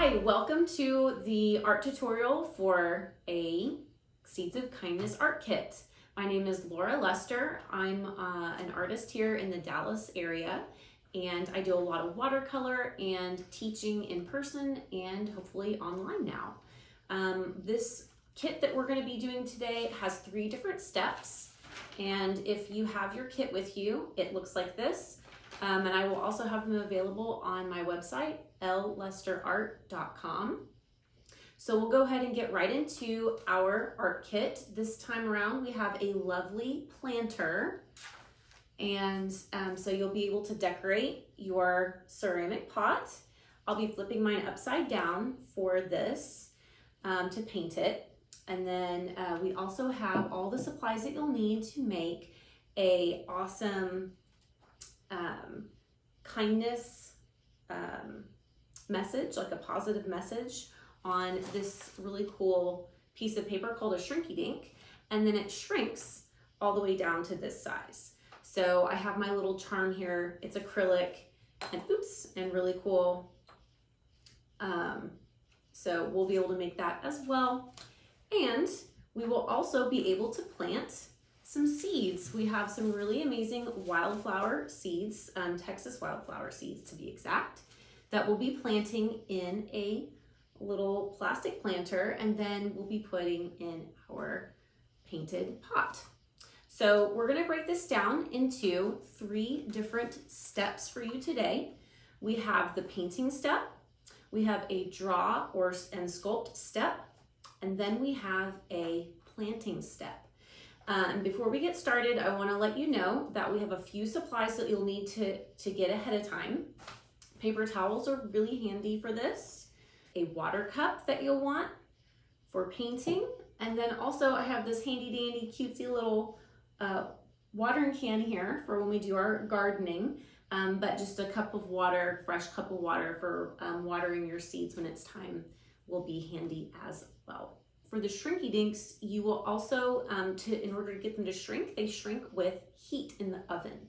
Hi, welcome to the art tutorial for a Seeds of Kindness art kit. My name is Laura Lester. I'm an artist here in the Dallas area, and I do a lot of watercolor and teaching in person and hopefully online now. This kit that we're going to be doing today has 3 different steps, and if you have your kit with you, it looks like this. And I will also have them available on my website, LLesterArt.com. So we'll go ahead and get right into our art kit. This time around, we have a lovely planter. And so you'll be able to decorate your ceramic pot. I'll be flipping mine upside down for this to paint it. And then we also have all the supplies that you'll need to make a awesome kindness message, like a positive message on this really cool piece of paper called a shrinky dink, and then it shrinks all the way down to this size. So I have my little charm here. It's acrylic and and really cool. So we'll be able to make that as well, and we will also be able to plant some seeds. We have some really amazing wildflower seeds, Texas wildflower seeds to be exact, that we'll be planting in a little plastic planter, and then we'll be putting in our painted pot. So we're gonna break this down into 3 different steps for you today. We have the painting step, we have a draw and sculpt step, and then we have a planting step. And before we get started, I want to let you know that we have a few supplies that you'll need to get ahead of time. Paper towels are really handy for this. A water cup that you'll want for painting. And then also I have this handy dandy cutesy little watering can here for when we do our gardening. But just a cup of water, fresh cup of water for watering your seeds when it's time will be handy as well. For the shrinky dinks, you will also, in order to get them to shrink, they shrink with heat in the oven.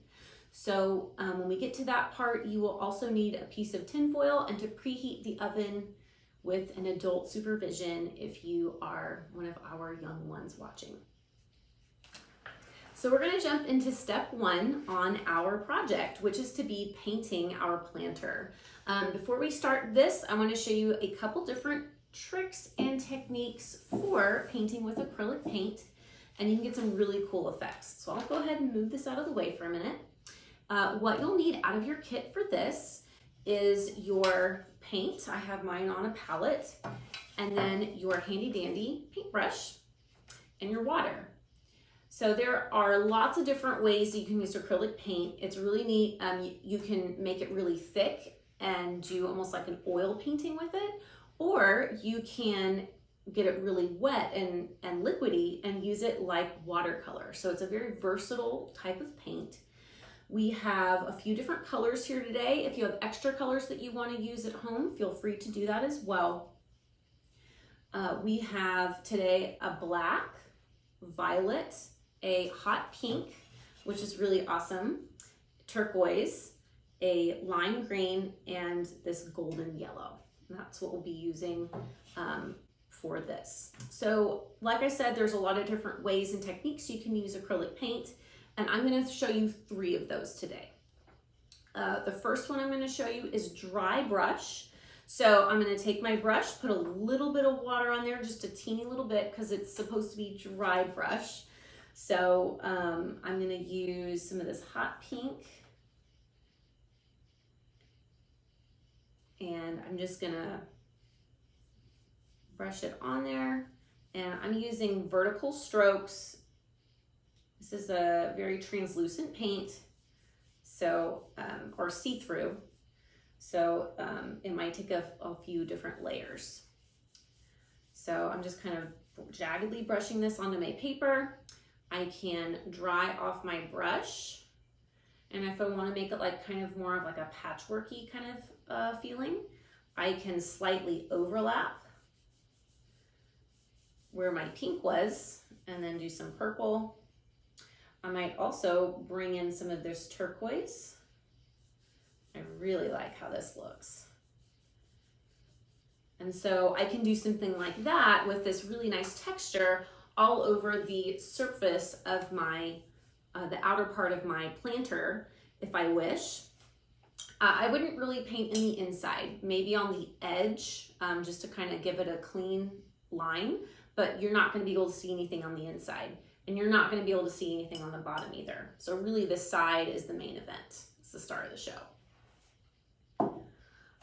So when we get to that part, you will also need a piece of tin foil and to preheat the oven with an adult supervision if you are one of our young ones watching. So we're gonna jump into step 1 on our project, which is to be painting our planter. Before we start this, I wanna show you a couple different tricks and techniques for painting with acrylic paint, and you can get some really cool effects. So I'll go ahead and move this out of the way for a minute. What you'll need out of your kit for this is your paint. I have mine on a palette, and then your handy dandy paintbrush and your water. So there are lots of different ways that you can use acrylic paint. It's really neat. You can make it really thick and do almost like an oil painting with it, or you can get it really wet and liquidy and use it like watercolor. So it's a very versatile type of paint. We have a few different colors here today. If you have extra colors that you want to use at home, feel free to do that as well. We have today a black, violet, a hot pink, which is really awesome, turquoise, a lime green, and this golden yellow. That's what we'll be using for this. So like I said, there's a lot of different ways and techniques you can use acrylic paint, and I'm going to show you 3 of those today. The first one I'm going to show you is dry brush. So I'm going to take my brush, put a little bit of water on there, just a teeny little bit, because it's supposed to be dry brush. So I'm going to use some of this hot pink, and I'm just gonna brush it on there, and I'm using vertical strokes. This is a very translucent paint, so or see-through, so it might take a few different layers. So I'm just kind of jaggedly brushing this onto my paper. I can dry off my brush, and if I want to make it like kind of more of like a patchworky kind of feeling, I can slightly overlap where my pink was and then do some purple. I might also bring in some of this turquoise. I really like how this looks. And so I can do something like that with this really nice texture all over the surface of my, the outer part of my planter if I wish. I wouldn't really paint in the inside, maybe on the edge, just to kind of give it a clean line, but you're not going to be able to see anything on the inside, and you're not going to be able to see anything on the bottom either. So really the side is the main event. It's the star of the show.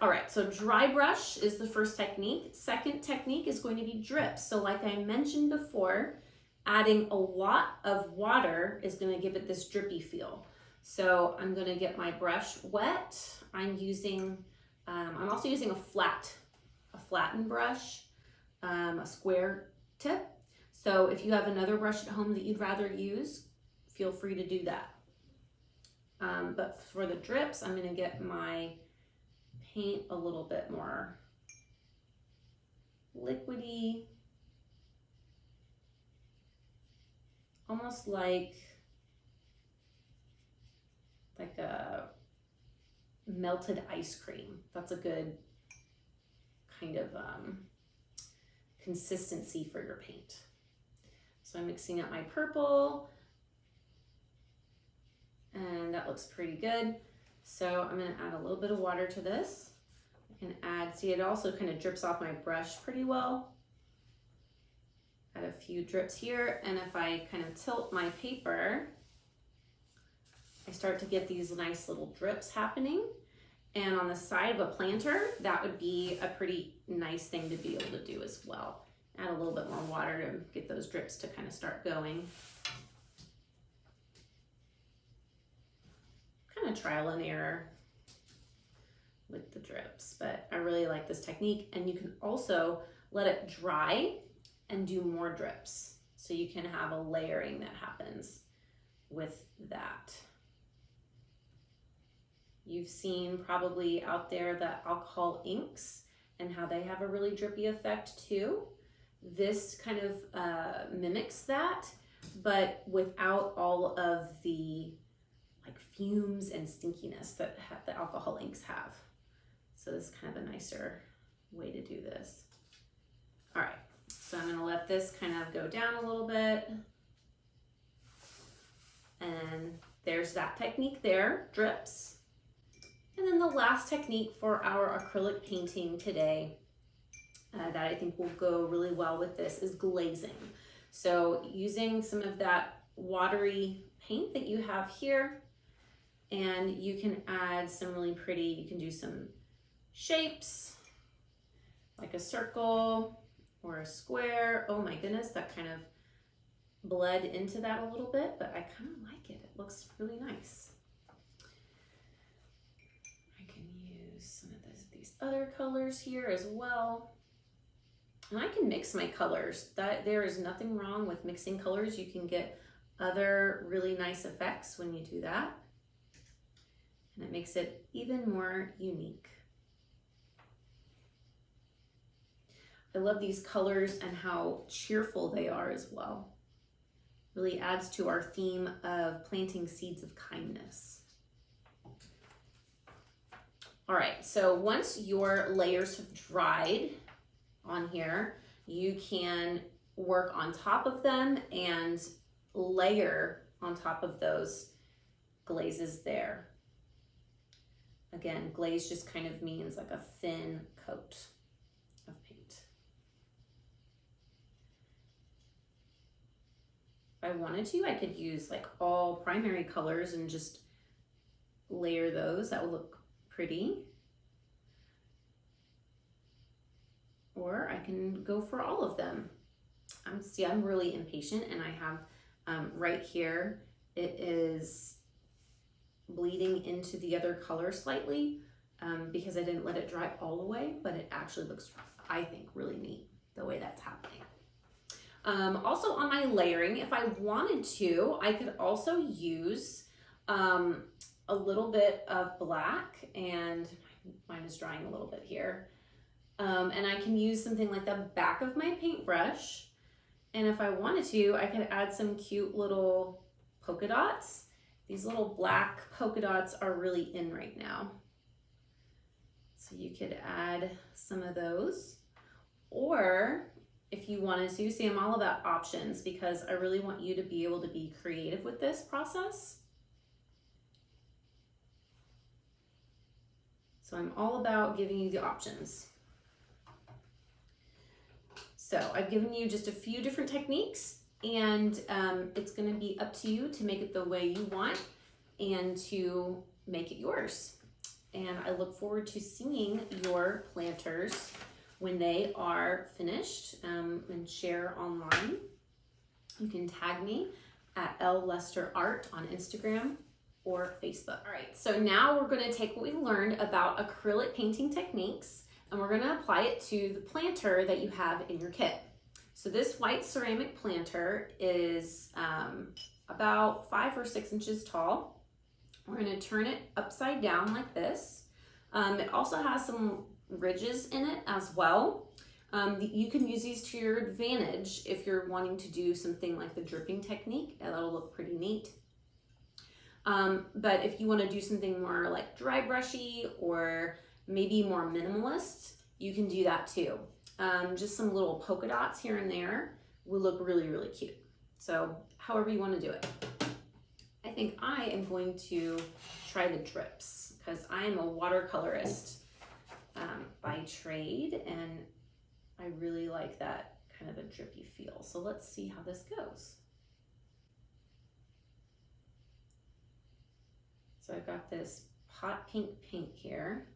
All right, so dry brush is the first technique. Second technique is going to be drips. So like I mentioned before, adding a lot of water is going to give it this drippy feel. So I'm going to get my brush wet. I'm also using a flattened brush, a square tip. So if you have another brush at home that you'd rather use, feel free to do that. But for the drips, I'm going to get my paint a little bit more liquidy, almost like a melted ice cream. That's a good kind of consistency for your paint. So I'm mixing up my purple, and that looks pretty good. So I'm going to add a little bit of water to this. I can add, see, it also kind of drips off my brush pretty well. Add a few drips here, and if I kind of tilt my paper, I start to get these nice little drips happening. And on the side of a planter, that would be a pretty nice thing to be able to do as well. Add a little bit more water to get those drips to kind of start going. Kind of trial and error with the drips, but I really like this technique. And you can also let it dry and do more drips. So you can have a layering that happens with that. You've seen probably out there the alcohol inks and how they have a really drippy effect too. This kind of mimics that, but without all of the like fumes and stinkiness that the alcohol inks have. So this is kind of a nicer way to do this. All right, so I'm gonna let this kind of go down a little bit. And there's that technique there, drips. And then the last technique for our acrylic painting today that I think will go really well with this is glazing. So using some of that watery paint that you have here, and you can add some really pretty, you can do some shapes, like a circle or a square. Oh my goodness, that kind of bled into that a little bit, but I kind of like it. It looks really nice. I can use some of these other colors here as well. And I can mix my colors. There is nothing wrong with mixing colors. You can get other really nice effects when you do that. And it makes it even more unique. I love these colors and how cheerful they are as well. Really adds to our theme of planting seeds of kindness. All right, so once your layers have dried on here, you can work on top of them and layer on top of those glazes there. Again, glaze just kind of means like a thin coat of paint. If I wanted to, I could use like all primary colors and just layer those. That would look pretty. Or I can go for all of them. See, I'm really impatient, and I have right here, it is bleeding into the other color slightly because I didn't let it dry all the way, but it actually looks, I think, really neat the way that's happening. Also on my layering, if I wanted to, I could also use a little bit of black, and mine is drying a little bit here. And I can use something like the back of my paintbrush. And if I wanted to, I could add some cute little polka dots. These little black polka dots are really in right now. So you could add some of those Or if you wanted to, see, I'm all about options because I really want you to be able to be creative with this process. So I'm all about giving you the options. So I've given you just a few different techniques, and it's going to be up to you to make it the way you want and to make it yours. And I look forward to seeing your planters when they are finished, and share online. You can tag me at LLesterArt on Instagram or Facebook. All right, so now we're going to take what we learned about acrylic painting techniques and we're going to apply it to the planter that you have in your kit. So this white ceramic planter is about 5 or 6 inches tall. We're going to turn it upside down like this. It also has some ridges in it as well. You can use these to your advantage if you're wanting to do something like the dripping technique. That'll look pretty neat. But if you want to do something more like dry brushy or maybe more minimalist, you can do that too. Just some little polka dots here and there will look really, really cute. So however you want to do it. I think I am going to try the drips because I am a watercolorist by trade, and I really like that kind of a drippy feel. So let's see how this goes. So I've got this hot pink here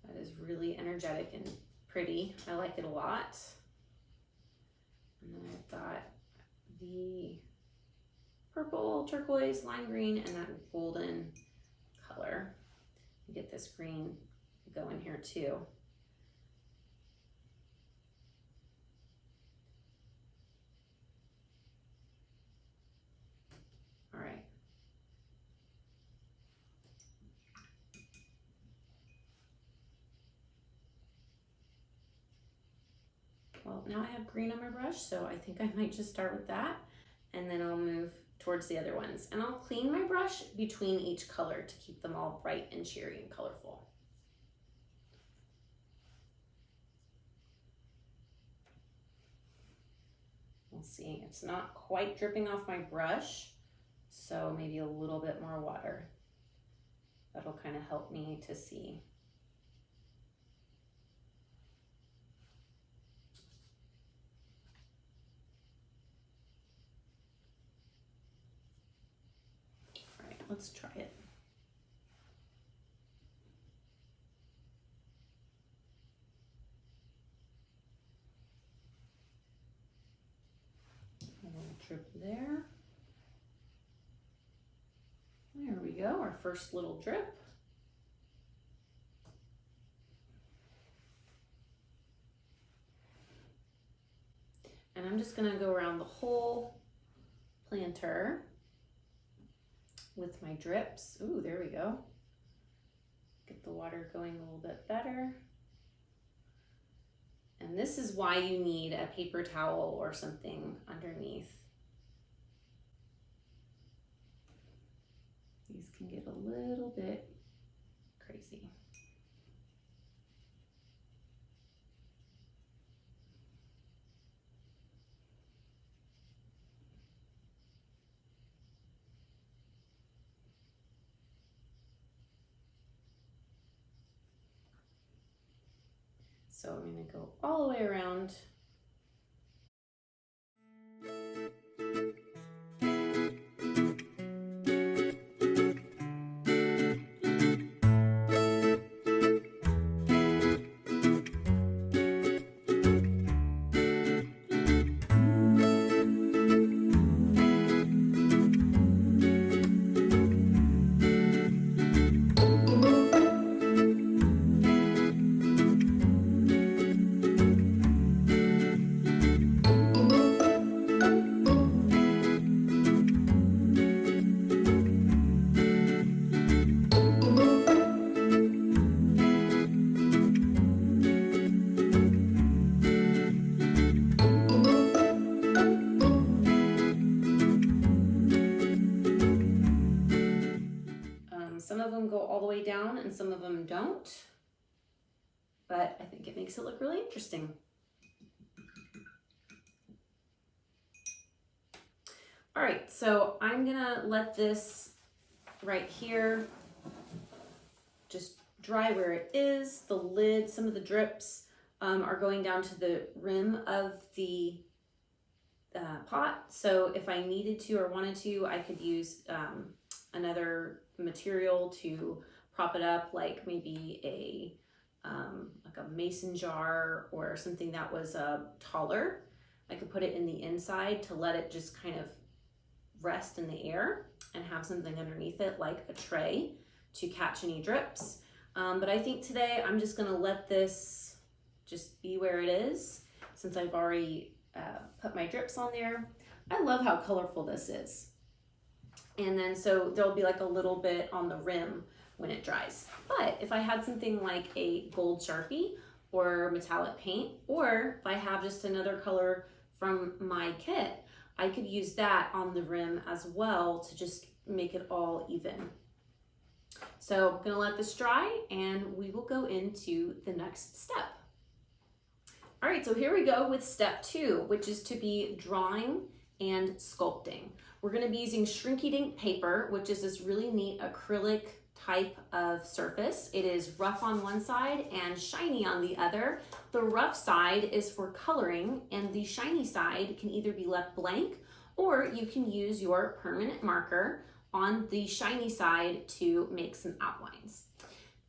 that is really energetic and pretty. I like it a lot. And then I've got the purple, turquoise, lime green, and that golden color. Get this green going here too. All right. Well, now I have green on my brush, so I think I might just start with that, and then I'll move towards the other ones. And I'll clean my brush between each color to keep them all bright and cheery and colorful. We'll see, it's not quite dripping off my brush, so maybe a little bit more water. That'll kind of help me to see. All right, let's try it. A little drip there. There we go, our first little drip. And I'm just gonna go around the whole planter with my drips. Ooh, there we go. Get the water going a little bit better. And this is why you need a paper towel or something underneath. These can get a little bit crazy. So I'm going to go all the way around. Some of them go all the way down and some of them don't, but I think it makes it look really interesting. All right, so I'm gonna let this right here just dry where it is. The lid, some of the drips are going down to the rim of the pot. So if I needed to or wanted to, I could use another material to prop it up, like maybe like a mason jar or something that was taller. I could put it in the inside to let it just kind of rest in the air and have something underneath it like a tray to catch any drips. But I think today I'm just gonna let this just be where it is since I've already put my drips on there. I love how colorful this is. And then so there'll be like a little bit on the rim when it dries. But if I had something like a gold Sharpie or metallic paint, or if I have just another color from my kit, I could use that on the rim as well to just make it all even. So I'm gonna let this dry and we will go into the next step. All right, so here we go with step 2, which is to be drawing and sculpting. We're gonna be using Shrinky Dink paper, which is this really neat acrylic type of surface. It is rough on one side and shiny on the other. The rough side is for coloring and the shiny side can either be left blank or you can use your permanent marker on the shiny side to make some outlines.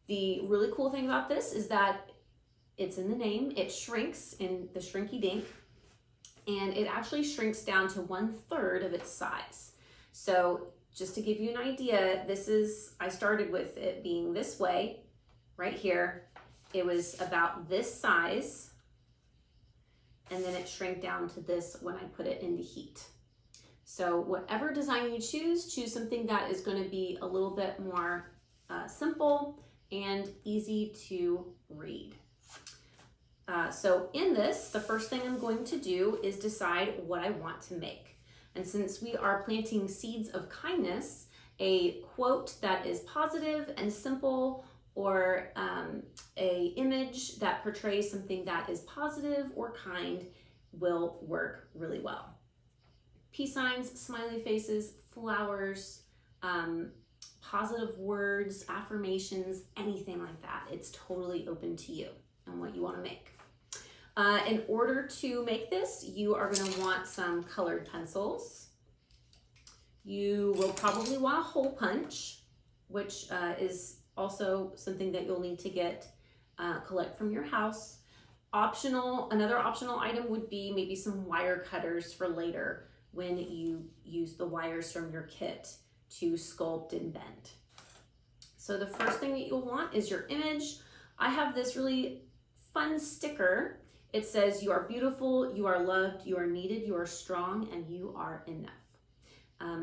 The really cool thing about this is that it's in the name, it shrinks in the Shrinky Dink, and it actually shrinks down to 1/3 of its size. So just to give you an idea, I started with it being this way, right here. It was about this size, and then it shrank down to this when I put it in the heat. So whatever design you choose something that is going to be a little bit more simple and easy to read. So in this, the first thing I'm going to do is decide what I want to make. And since we are planting seeds of kindness, a quote that is positive and simple, or a image that portrays something that is positive or kind will work really well. Peace signs, smiley faces, flowers, positive words, affirmations, anything like that. It's totally open to you and what you want to make. In order to make this, you are going to want some colored pencils. You will probably want a hole punch, which is also something that you'll need to collect from your house. Another optional item would be maybe some wire cutters for later when you use the wires from your kit to sculpt and bend. So the first thing that you'll want is your image. I have this really fun sticker. It says, "You are beautiful, you are loved, you are needed, you are strong, and you are enough."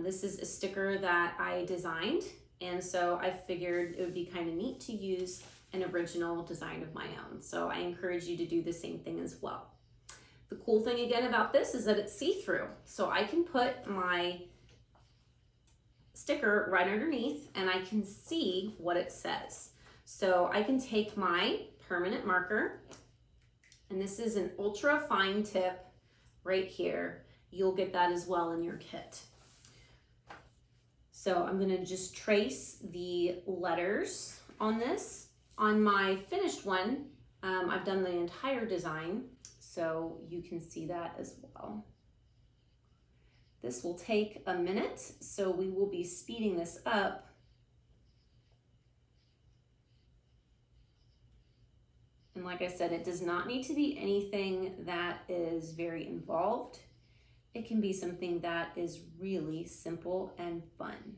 This is a sticker that I designed, and so I figured it would be kind of neat to use an original design of my own. So I encourage you to do the same thing as well. The cool thing again about this is that it's see-through. So I can put my sticker right underneath and I can see what it says. So I can take my permanent marker, and this is an ultra fine tip right here. You'll get that as well in your kit. So I'm gonna just trace the letters on this. On my finished one, I've done the entire design, so you can see that as well. This will take a minute, so we will be speeding this up. And like I said, it does not need to be anything that is very involved. It can be something that is really simple and fun.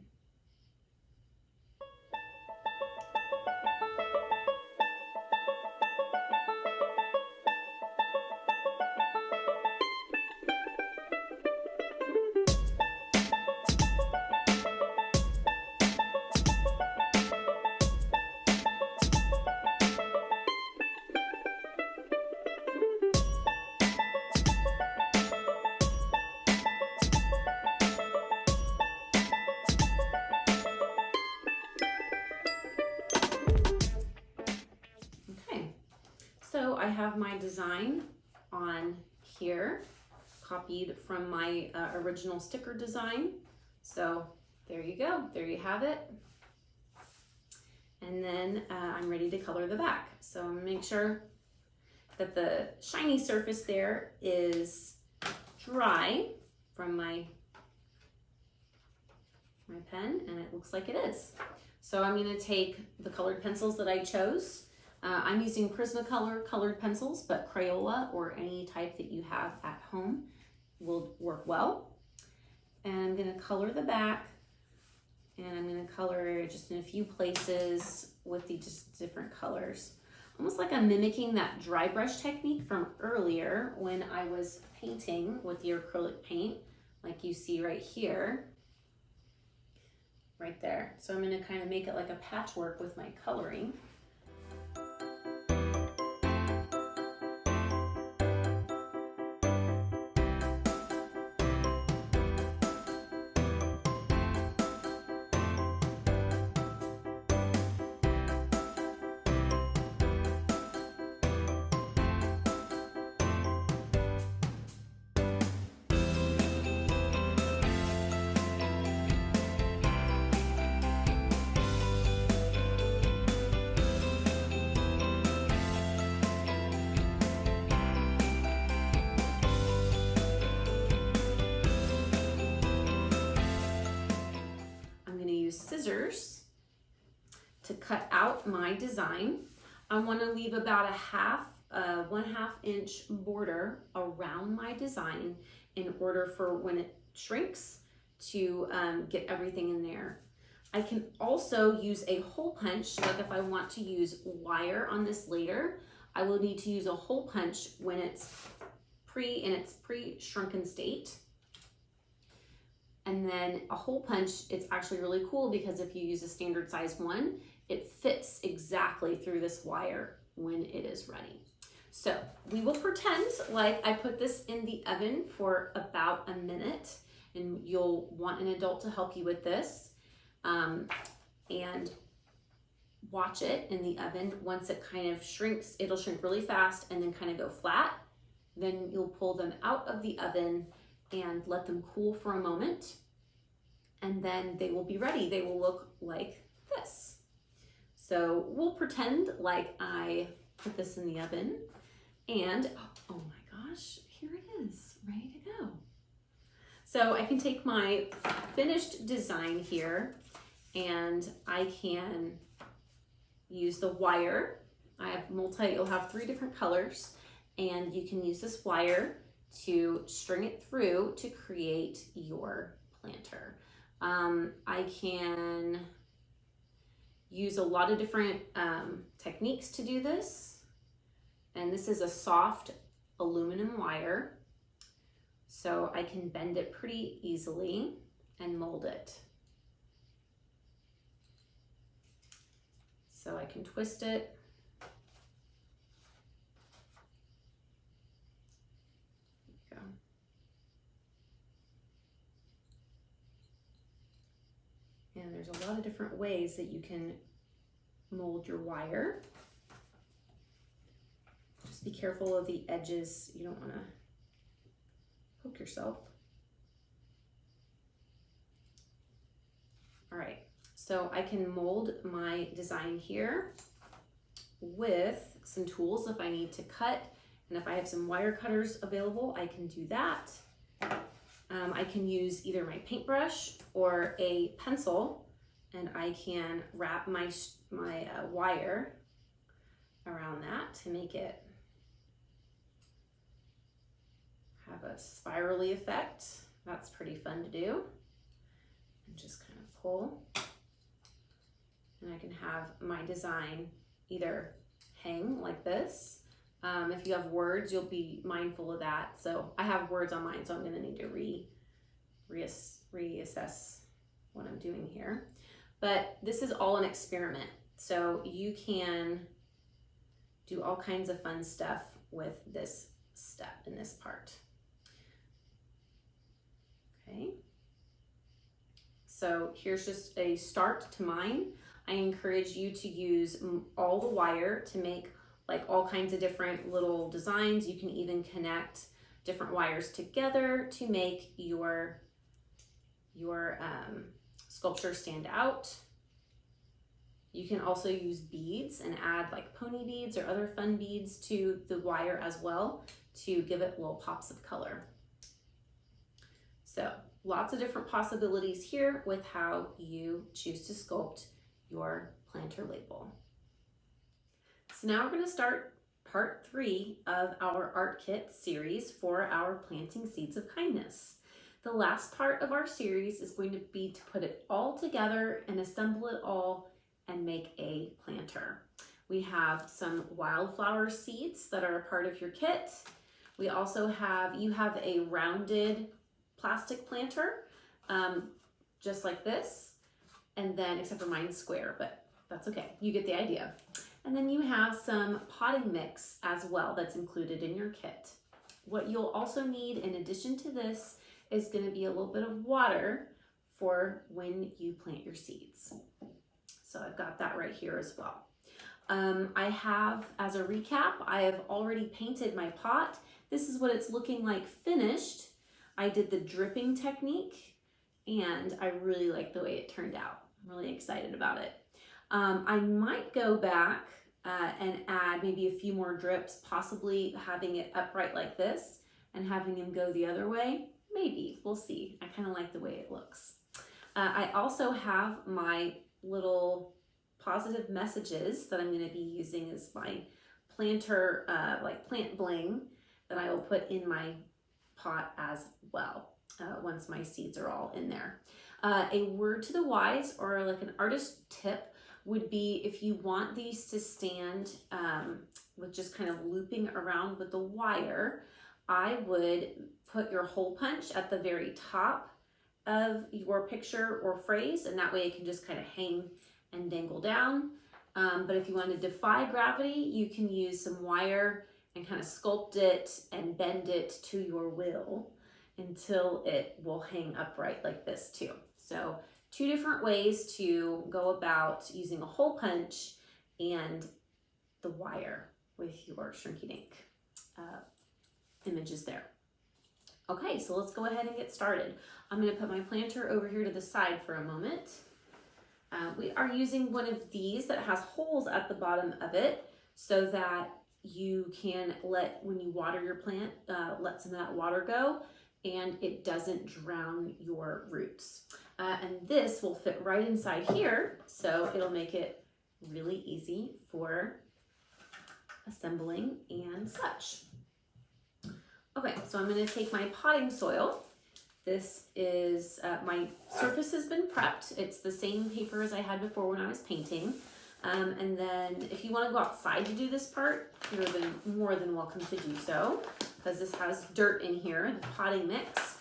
So I have my design on here, copied from my original sticker design. So there you go, there you have it. And then I'm ready to color the back. So I'm gonna make sure that the shiny surface there is dry from my pen, and it looks like it is. So I'm gonna take the colored pencils that I chose. I'm using Prismacolor colored pencils, but Crayola or any type that you have at home will work well. And I'm gonna color the back, and I'm gonna color just in a few places with the just different colors. Almost like I'm mimicking that dry brush technique from earlier when I was painting with the acrylic paint, like you see right here, right there. So I'm gonna kind of make it like a patchwork with my coloring. Scissors to cut out my design. I want to leave about a 1/2 inch border around my design in order for when it shrinks to get everything in there. I can also use a hole punch, like if I want to use wire on this later, I will need to use a hole punch when it's in its pre-shrunken state. And then a hole punch, it's actually really cool because if you use a standard size one, it fits exactly through this wire when it is ready. So we will pretend like I put this in the oven for about a minute, and you'll want an adult to help you with this, and watch it in the oven. Once it kind of shrinks, it'll shrink really fast and then kind of go flat. Then you'll pull them out of the oven and let them cool for a moment, and then they will be ready. They will look like this. So we'll pretend like I put this in the oven, and oh my gosh, here it is, ready to go. So I can take my finished design here, and I can use the wire. I have you'll have 3 different colors, and you can use this wire to string it through to create your planter. I can use a lot of different techniques to do this, and this is a soft aluminum wire, so I can bend it pretty easily and mold it. So I can twist it. And there's a lot of different ways that you can mold your wire. Just be careful of the edges. You don't want to poke yourself. All right, so I can mold my design here with some tools if I need to cut, and if I have some wire cutters available, I can do that. I can use either my paintbrush or a pencil, and I can wrap my wire around that to make it have a spirally effect. That's pretty fun to do. And just kind of pull, and I can have my design either hang like this. If you have words, you'll be mindful of that. So I have words on mine, so I'm gonna need to reassess what I'm doing here. But this is all an experiment. So you can do all kinds of fun stuff with this step in this part. Okay. So here's just a start to mine. I encourage you to use all the wire to make like all kinds of different little designs. You can even connect different wires together to make your sculpture stand out. You can also use beads and add like pony beads or other fun beads to the wire as well to give it little pops of color. So lots of different possibilities here with how you choose to sculpt your planter label. So now we're going to start part 3 of our art kit series for our Planting Seeds of Kindness. The last part of our series is going to be to put it all together and assemble it all and make a planter. We have some wildflower seeds that are a part of your kit. We also have, you have a rounded plastic planter, just like this, and then, except for mine's square, but that's okay, you get the idea. And then you have some potting mix as well that's included in your kit. What you'll also need in addition to this is going to be a little bit of water for when you plant your seeds. So I've got that right here as well. I have, as a recap, I have already painted my pot. This is what it's looking like finished. I did the dripping technique and I really like the way it turned out. I'm really excited about it. I might go back and add maybe a few more drips, possibly having it upright like this and having him go the other way. Maybe, we'll see. I kind of like the way it looks. I also have my little positive messages that I'm going to be using as my planter, like plant bling that I will put in my pot as well once my seeds are all in there. A word to the wise, or like an artist tip, would be if you want these to stand with just kind of looping around with the wire, I would put your hole punch at the very top of your picture or phrase, and that way it can just kind of hang and dangle down. But if you want to defy gravity, you can use some wire and kind of sculpt it and bend it to your will until it will hang upright like this too. So 2 different ways to go about using a hole punch and the wire with your Shrinky Dink images there. Okay, so let's go ahead and get started. I'm going to put my planter over here to the side for a moment. We are using one of these that has holes at the bottom of it so that you can when you water your plant, let some of that water go and it doesn't drown your roots. And this will fit right inside here, so it'll make it really easy for assembling and such. Okay, so I'm going to take my potting soil. This is, my surface has been prepped. It's the same paper as I had before when I was painting. And then if you want to go outside to do this part, you're more than welcome to do so, because this has dirt in here, the potting mix.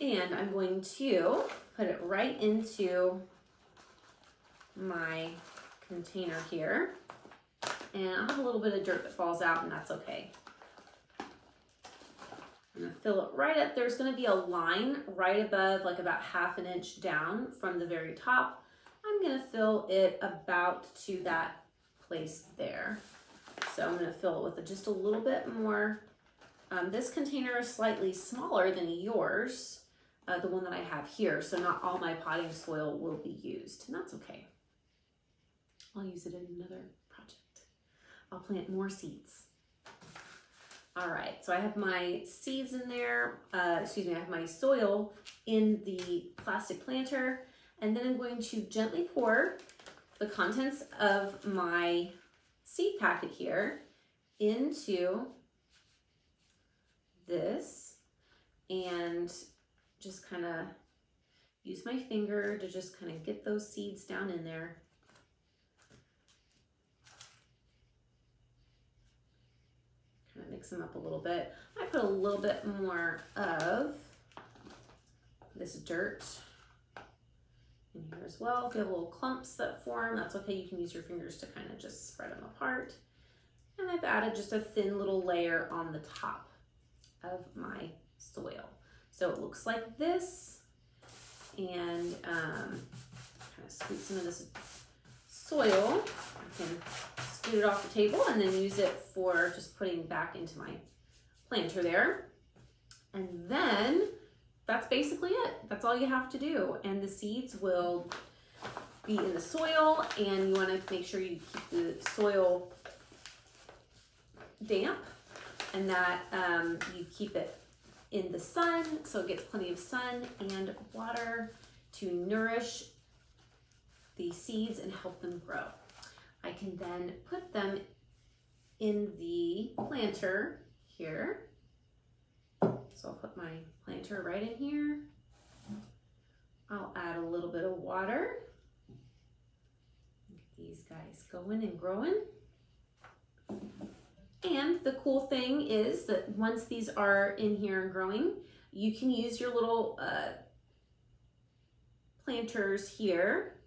And I'm going to put it right into my container here. And I'll have a little bit of dirt that falls out, and that's okay. I'm going to fill it right up. There's going to be a line right above, like about 1/2 inch down from the very top. I'm going to fill it about to that place there. So I'm going to fill it with just a little bit more. This container is slightly smaller than yours, the one that I have here, so not all my potting soil will be used, and that's okay. I'll use it in another project. I'll plant more seeds. All right, so I have my seeds in there, I have my soil in the plastic planter, and then I'm going to gently pour the contents of my seed packet here into this, and just kind of use my finger to just kind of get those seeds down in there. Kind of mix them up a little bit. I put a little bit more of this dirt in here as well. If you have little clumps that form, that's okay. You can use your fingers to kind of just spread them apart. And I've added just a thin little layer on the top of my soil. So it looks like this, and kind of scoop some of this soil. I can scoot it off the table and then use it for just putting back into my planter there. And then that's basically it. That's all you have to do. And the seeds will be in the soil, and you want to make sure you keep the soil damp, and that you keep it in the sun so it gets plenty of sun and water to nourish the seeds and help them grow. I can then put them in the planter here. So I'll put my planter right in here. I'll add a little bit of water. Get these guys going and growing. And the cool thing is that once these are in here and growing, you can use your little planters here,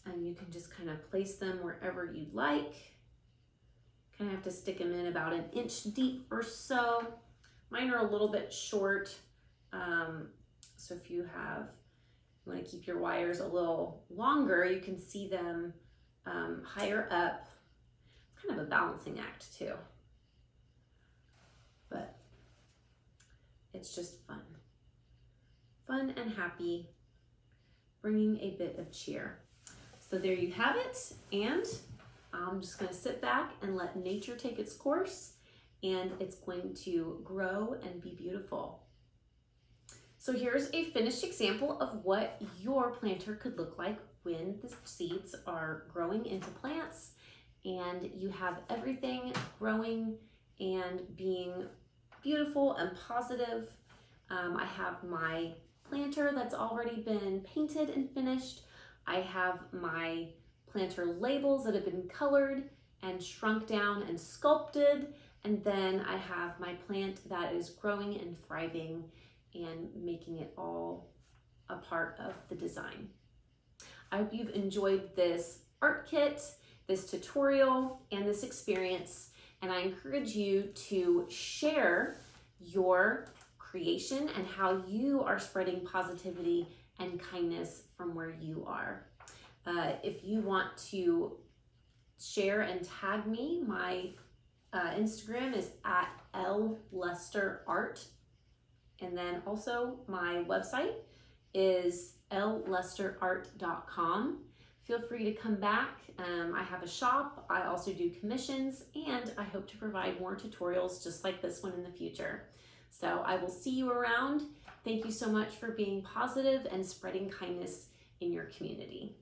and you can just kind of place them wherever you'd like. Kind of have to stick them in about an inch deep or so. Mine are a little bit short, so if you want to keep your wires a little longer, you can see them higher up. It's kind of a balancing act too, but it's just fun. Fun and happy, bringing a bit of cheer. So there you have it, and I'm just going to sit back and let nature take its course, and it's going to grow and be beautiful. So here's a finished example of what your planter could look like when the seeds are growing into plants and you have everything growing and being beautiful and positive. I have my planter that's already been painted and finished. I have my planter labels that have been colored and shrunk down and sculpted. And then I have my plant that is growing and thriving and making it all a part of the design. I hope you've enjoyed this art kit, this tutorial, and this experience. And I encourage you to share your creation and how you are spreading positivity and kindness from where you are. If you want to share and tag me, my Instagram is at LLesterArt. And then also my website is LLesterArt.com. Feel free to come back. I have a shop. I also do commissions, and I hope to provide more tutorials just like this one in the future. So I will see you around. Thank you so much for being positive and spreading kindness in your community.